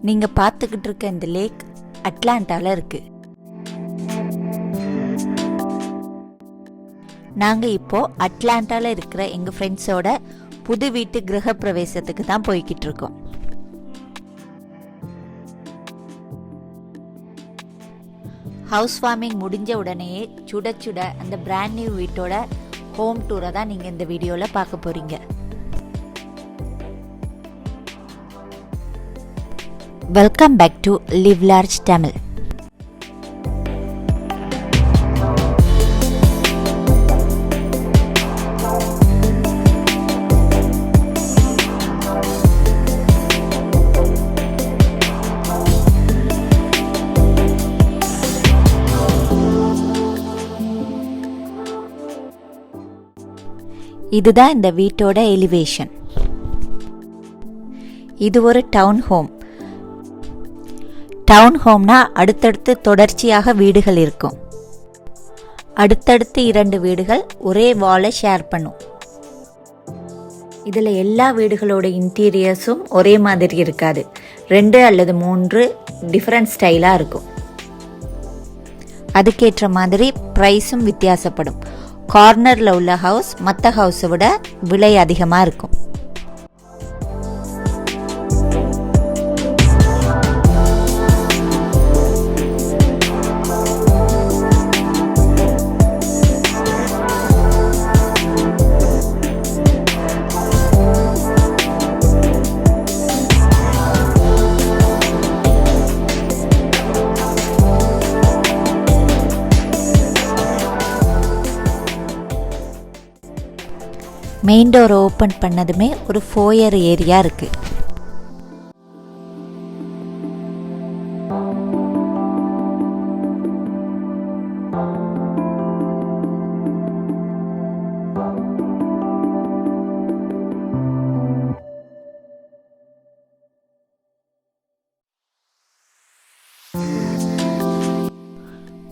நீங்க பார்த்துக்கிட்டு இருக்க இந்த லேக் அட்லாண்டால இருக்கு. நாங்க இப்போ அட்லாண்டால இருக்கிற எங்க ஃப்ரெண்ட்ஸோட புது வீட்டு கிரக பிரவேசத்துக்கு தான் போய்கிட்டு இருக்கோம். ஹவுஸ் வார்மிங் முடிஞ்ச உடனேயே சுட சுட அந்த பிராண்ட் நியூ வீட்டோட ஹோம் டூரை தான் நீங்க இந்த வீடியோல பார்க்க போறீங்க. Welcome back to live large Tamil. இதுதான் இந்த வீட்டோட எலிவேஷன். இது ஒரு டவுன் ஹோம். டவுன் ஹோம்னா அடுத்தடுத்து தொடர்ச்சியாக வீடுகள் இருக்கும். அடுத்தடுத்து 2 வீடுகள் ஒரே வாலை ஷேர் பண்ணும். இதில் எல்லா வீடுகளோட இன்டீரியர்ஸும் ஒரே மாதிரி இருக்காது. 2 அல்லது 3 டிஃப்ரெண்ட் ஸ்டைலாக இருக்கும். அதுக்கேற்ற மாதிரி ப்ரைஸும் வித்தியாசப்படும். கார்னரில் உள்ள ஹவுஸ் மற்ற ஹவுஸை விட விலை அதிகமாக இருக்கும். மெயின் டோர் ஓப்பன் பண்ணதுமே ஒரு ஃபோயர் ஏரியா இருக்கு.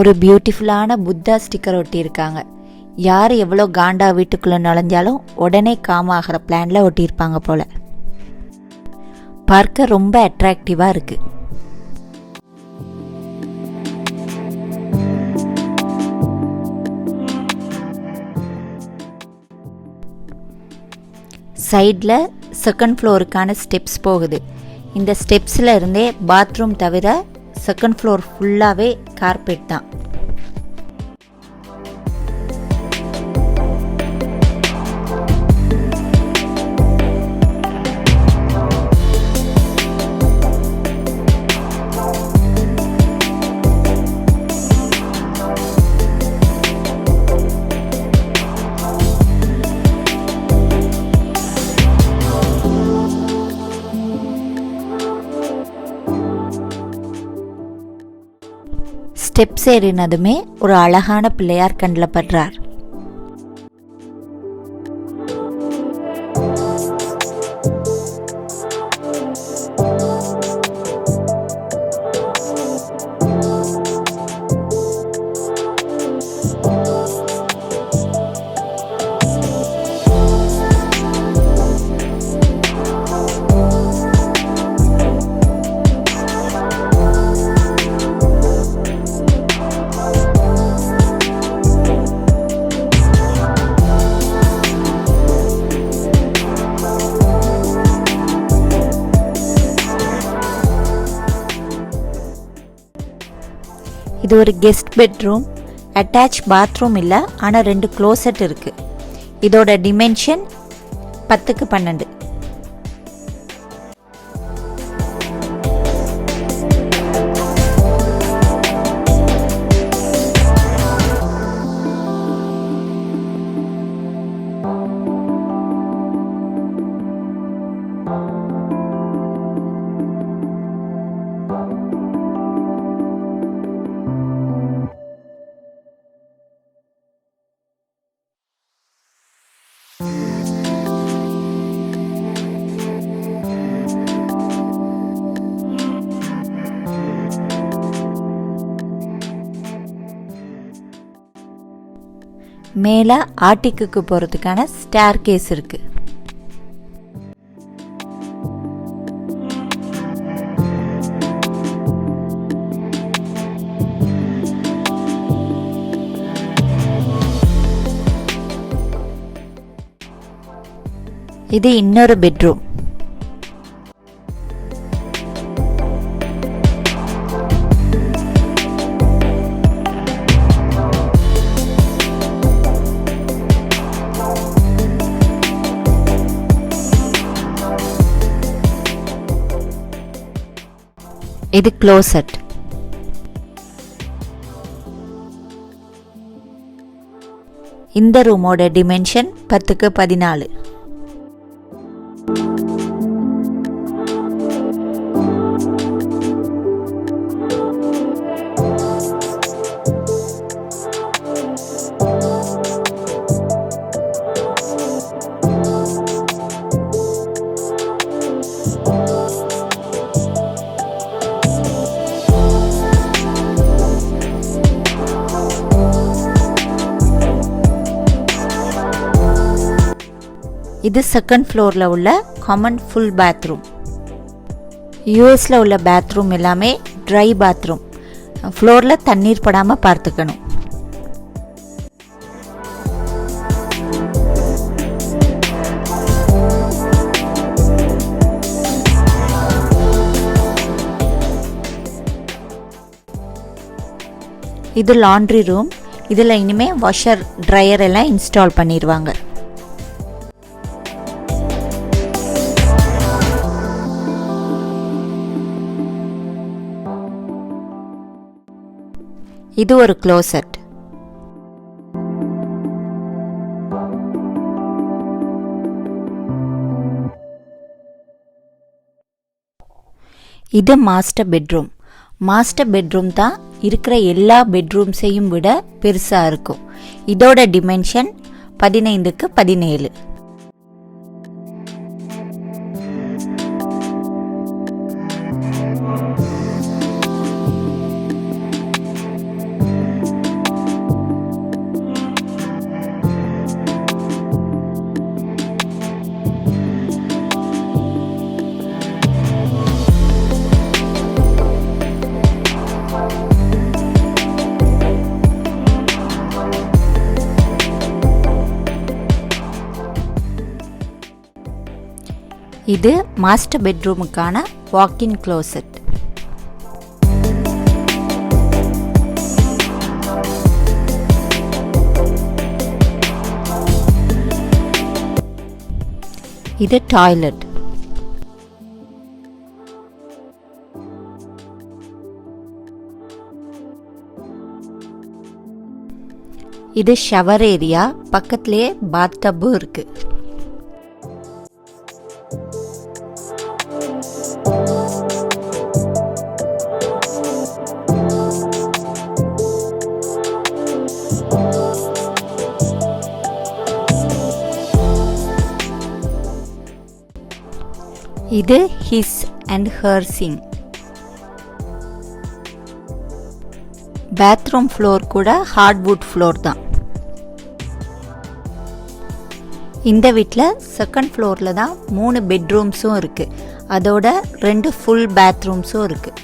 ஒரு பியூட்டிஃபுல்லான புத்தா ஸ்டிக்கர் ஒட்டி இருக்காங்க. யார் எவ்வளோ காண்டா வீட்டுக்குள்ளே நுழைஞ்சாலும் உடனே காம் ஆகிற பிளான்ல ஒட்டியிருப்பாங்க போல. பார்க்க ரொம்ப அட்ராக்டிவாக இருக்கு. சைடில் செகண்ட் ஃப்ளோருக்கான ஸ்டெப்ஸ் போகுது. இந்த ஸ்டெப்ஸில் இருந்தே பாத்ரூம் தவிர செகண்ட் ஃப்ளோர் ஃபுல்லாகவே கார்பெட் தான். ஸ்டெப்ஸ் ஏறினதுமே ஒரு அழகான பிள்ளையார் கண்ணில் படுறார். இது ஒரு கெஸ்ட் பெட்ரூம். அட்டாச் பாத்ரூம் இல்லை, ஆனால் 2 க்ளோசெட் இருக்கு. இதோட டிமென்ஷன் 10x12. மேலே ஆட்டிக்கு போகிறதுக்கான ஸ்டேர் கேஸ் இருக்குது. இது இன்னொரு பெட்ரூம். இது க்ளோசெட். இந்த ரூமோட டிமென்ஷன் 10க்கு 14. இது செகண்ட் ஃப்ளோரில் உள்ள காமன் ஃபுல் பாத்ரூம். யூஎஸில் உள்ள பாத்ரூம் எல்லாமே ட்ரை பாத்ரூம். ஃப்ளோரில் தண்ணீர் படாமல் பார்த்துக்கணும். இது லாண்ட்ரி ரூம். இதில் இனிமேல் வாஷர் ட்ரையர் எல்லாம் இன்ஸ்டால் பண்ணிடுவாங்க. இது ஒரு க்ளோசெட். இது மாஸ்டர் பெட்ரூம். மாஸ்டர் பெட்ரூம் தான் இருக்கிற எல்லா பெட்ரூம்ஸையும் விட பெருசாக இருக்கும். இதோட டிமென்ஷன் 15க்கு 17. இது மாஸ்டர் பெட்ரூமுக்கான வாக்-இன் க்ளோசெட். இது டாய்லெட். இது ஷவர் ஏரியா. பக்கத்திலேயே பாத் டப்பும் இருக்கு. இது his and her sink. Bathroom floor கூட ஹார்ட்வுட் ஃப்ளோர் தான். இந்த வீட்டில் செகண்ட் ஃப்ளோரில் தான் 3 பெட்ரூம்ஸும் இருக்குது. அதோட 2 ஃபுல் பாத்ரூம்ஸும் இருக்குது.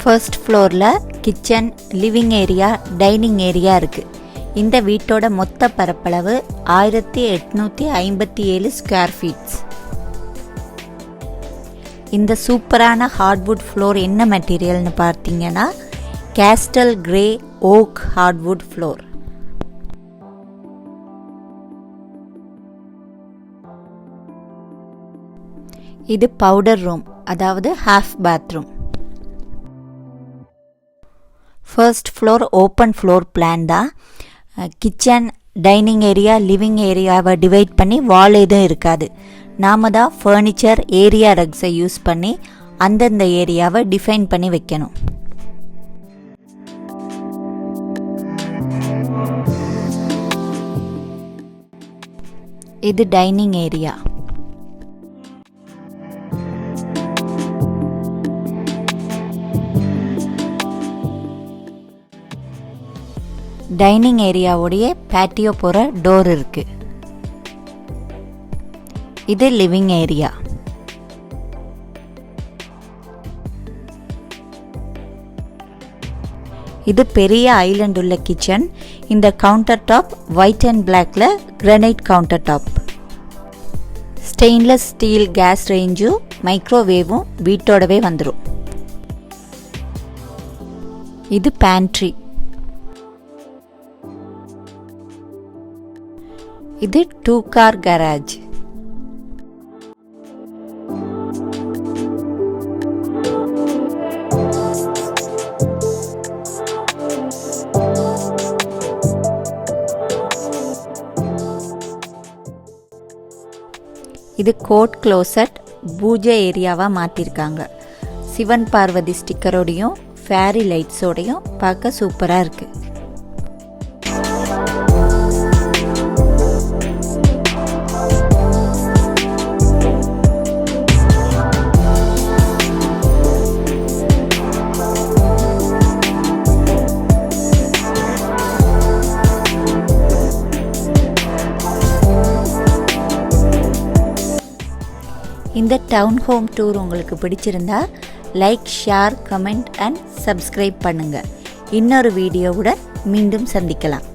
ஃபர்ஸ்ட் ஃப்ளோரில் kitchen, living area, dining area இருக்குது. இந்த வீட்டோட மொத்த பரப்பளவு 1857 ஸ்கொயர் ஃபீட்ஸ். இந்த சூப்பரான ஹார்ட்வுட் ஃப்ளோர் என்ன மெட்டீரியல்னு பார்த்தீங்கன்னா castle grey okay hardwood floor. இது பவுடர் ரூம், அதாவது half bathroom. First floor open floor plan தான். கிச்சன், டைனிங் ஏரியா, லிவிங் ஏரியாவை டிவைட் பண்ணி வால் எதுவும் இருக்காது. நாம தான் ஃபர்னிச்சர், ஏரியா ரக்ஸை யூஸ் பண்ணி அந்தந்த ஏரியாவை டிஃபைன் பண்ணி வைக்கணும். இது டைனிங் ஏரியா. டைனிங் ஏரியாவுடைய பேட்டியோ போகிற டோர் இருக்கு. இது லிவிங் ஏரியா. இது பெரிய ஐலண்ட் உள்ள கிச்சன். இந்த கவுண்டர் டாப் ஒயிட் அண்ட் பிளாக்ல granite counter top. Stainless steel gas ரேஞ்சும் மைக்ரோவேவும் வீட்டோடவே வந்துடும். இது பேண்ட்ரி. இது 2 கார் கராஜ். இது கோட் க்ளோசட் பூஜை ஏரியாவாக மாற்றிருக்காங்க. சிவன் பார்வதி ஸ்டிக்கரோடையும் ஃபேரி லைட்ஸோடையும் பார்க்க சூப்பராக இருக்குது. இந்த டவுன் ஹோம் டூர் உங்களுக்கு பிடிச்சிருந்தா like, share, comment and subscribe பண்ணுங்கள். இன்னொரு வீடியோவுடன் மீண்டும் சந்திக்கலாம்.